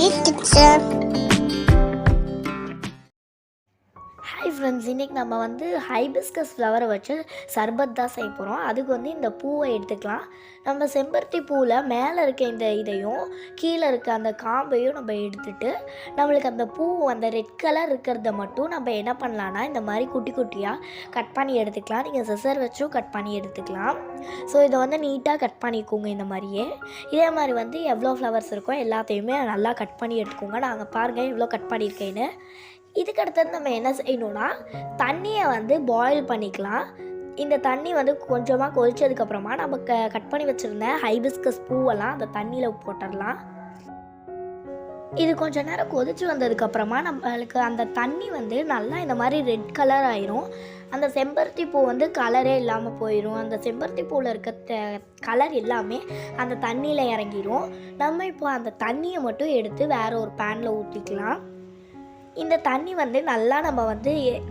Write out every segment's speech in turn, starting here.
Haniris kitchen. Hi friends, இன்றைக்கி நம்ம hibiscus ஃப்ளவரை வச்சு சர்பத் தான் செய்ய போகிறோம். அதுக்கு இந்த பூவை எடுத்துக்கலாம். நம்ம செம்பருத்தி பூவில் மேலே இருக்க இந்த இதையும் கீழே இருக்க அந்த காம்பையும் நம்ம எடுத்துகிட்டு நம்மளுக்கு அந்த பூ அந்த ரெட் கலர் இருக்கிறத மட்டும் நம்ம என்ன பண்ணலான்னா இந்த மாதிரி குட்டி குட்டியாக கட் பண்ணி எடுத்துக்கலாம். நீங்கள் சிசர் வச்சும் கட் பண்ணி எடுத்துக்கலாம். ஸோ இதை நீட்டாக கட் பண்ணிக்கோங்க. இந்த மாதிரியே இதே மாதிரி எவ்வளோ ஃப்ளவர்ஸ் இருக்கோ எல்லாத்தையுமே நல்லா கட் பண்ணி எடுத்துக்கோங்க. நாங்கள் பாருங்கள் எவ்வளோ கட் பண்ணியிருக்கேன்னு. இதுக்கு அடுத்தது நம்ம என்ன செய்யணும்னா தண்ணியை பாயில் பண்ணிக்கலாம். இந்த தண்ணி கொஞ்சமாக கொதிச்சதுக்கப்புறமா நம்ம கட் பண்ணி வச்சுருந்த ஹைபிஸ்கஸ் பூவெல்லாம் அந்த தண்ணியில் போட்டுடலாம். இது கொஞ்சம் நேரம் கொதிச்சு வந்ததுக்கப்புறமா நம்மளுக்கு அந்த தண்ணி நல்லா இந்த மாதிரி ரெட் கலர் ஆயிரும். அந்த செம்பருத்தி பூ கலரே இல்லாமல் போயிடும். அந்த செம்பருத்தி பூவில் இருக்க கலர் எல்லாமே அந்த தண்ணியில் இறங்கிடும். நம்ம இப்போ அந்த தண்ணியை மட்டும் எடுத்து வேறு ஒரு பேனில் ஊற்றிக்கலாம். இந்த தண்ணி நல்லா நம்ம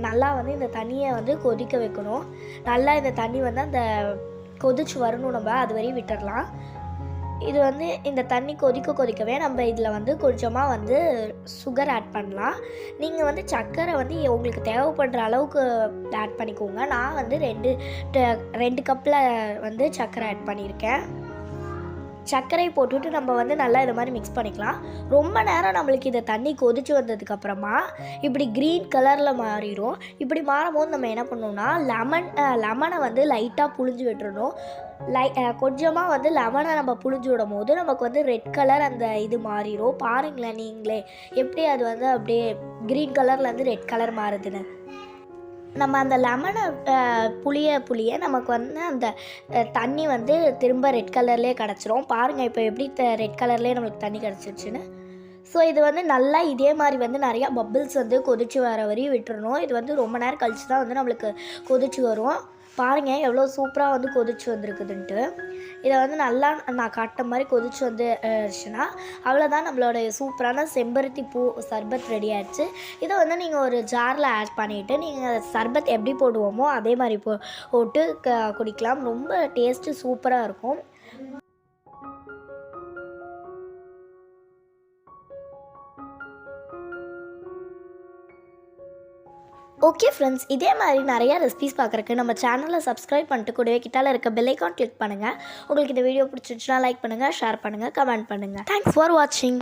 நல்லா இந்த தண்ணியை கொதிக்க வைக்கணும். நல்லா இந்த தண்ணி அந்த கொதிச்சு வரணும். நம்ம அது வரையும் விட்டுடலாம். இது இந்த தண்ணி கொதிக்கவே நம்ம இதில் கொஞ்சமாக சுகர் ஆட் பண்ணலாம். நீங்கள் சர்க்கரை உங்களுக்கு தேவைப்படுற அளவுக்கு ஆட் பண்ணிக்கோங்க. நான் 2 கப்பில் சர்க்கரை ஆட் பண்ணியிருக்கேன். சர்க்கரை போட்டுட்டு நம்ம நல்லா இதை மாதிரி மிக்ஸ் பண்ணிக்கலாம். ரொம்ப நேரம் நம்மளுக்கு இந்த தண்ணி கொதிச்சு வந்ததுக்கப்புறமா இப்படி க்ரீன் கலரில் மாறிடும். இப்படி மாறும்போது நம்ம என்ன பண்ணணும்னா லெமனை லைட்டாக புழிஞ்சு விட்டுறணும். கொஞ்சமாக லெமனை நம்ம புழிஞ்சு விடும் போது நமக்கு ரெட் கலர் அந்த இது மாறிடும். பாருங்களேன் நீங்களே எப்படி அது அப்படியே க்ரீன் கலர்லேருந்து ரெட் கலர் மாறுதுன்னு. நம்ம அந்த லெமனை புளிய நமக்கு அந்த தண்ணி திரும்ப ரெட் கலர்லேயே கிடச்சிரும். பாருங்கள் இப்போ எப்படி ரெட் கலர்லேயே நம்மளுக்கு தண்ணி கிடச்சிருச்சுன்னு. ஸோ இது நல்லா இதே மாதிரி நிறையா பபிள்ஸ் கொதிச்சு வர வரையும் விட்டுறணும். இது ரொம்ப நேரம் கழிச்சு தான் நம்மளுக்கு கொதிச்சு வரும். பாருங்கள் எவ்வளோ சூப்பராக கொதிச்சு வந்திருக்குதுன்ட்டு. இதை நல்லா நான் காட்டுற மாதிரி கொதிச்சு வந்துச்சுன்னா அவ்வளோதான், நம்மளோட சூப்பரான செம்பருத்தி பூ சர்பத் ரெடி ஆகிடுச்சு. இதை நீங்கள் ஒரு ஜாரில் ஆட் பண்ணிவிட்டு நீங்கள் சர்பத் எப்படி போடுவோமோ அதே மாதிரி போட்டு குடிக்கலாம். ரொம்ப டேஸ்ட்டு சூப்பராக இருக்கும். ஓகே ஃப்ரெண்ட்ஸ், இதே மாதிரி நிறையா ரெசிபிஸ் பார்க்குறக்கு நம்ம சேனலை சப்ஸ்கிரைப் பண்ணிட்டு கூடவே கிட்டால இருக்க பெல் ஐகான் கிளிக் பண்ணுங்கள். உங்களுக்கு இந்த வீடியோ பிடிச்சிருச்சுன்னா லைக் பண்ணுங்கள், ஷேர் பண்ணுங்கள், கமெண்ட் பண்ணுங்கள். தேங்க்ஸ் ஃபார் வாட்சிங்.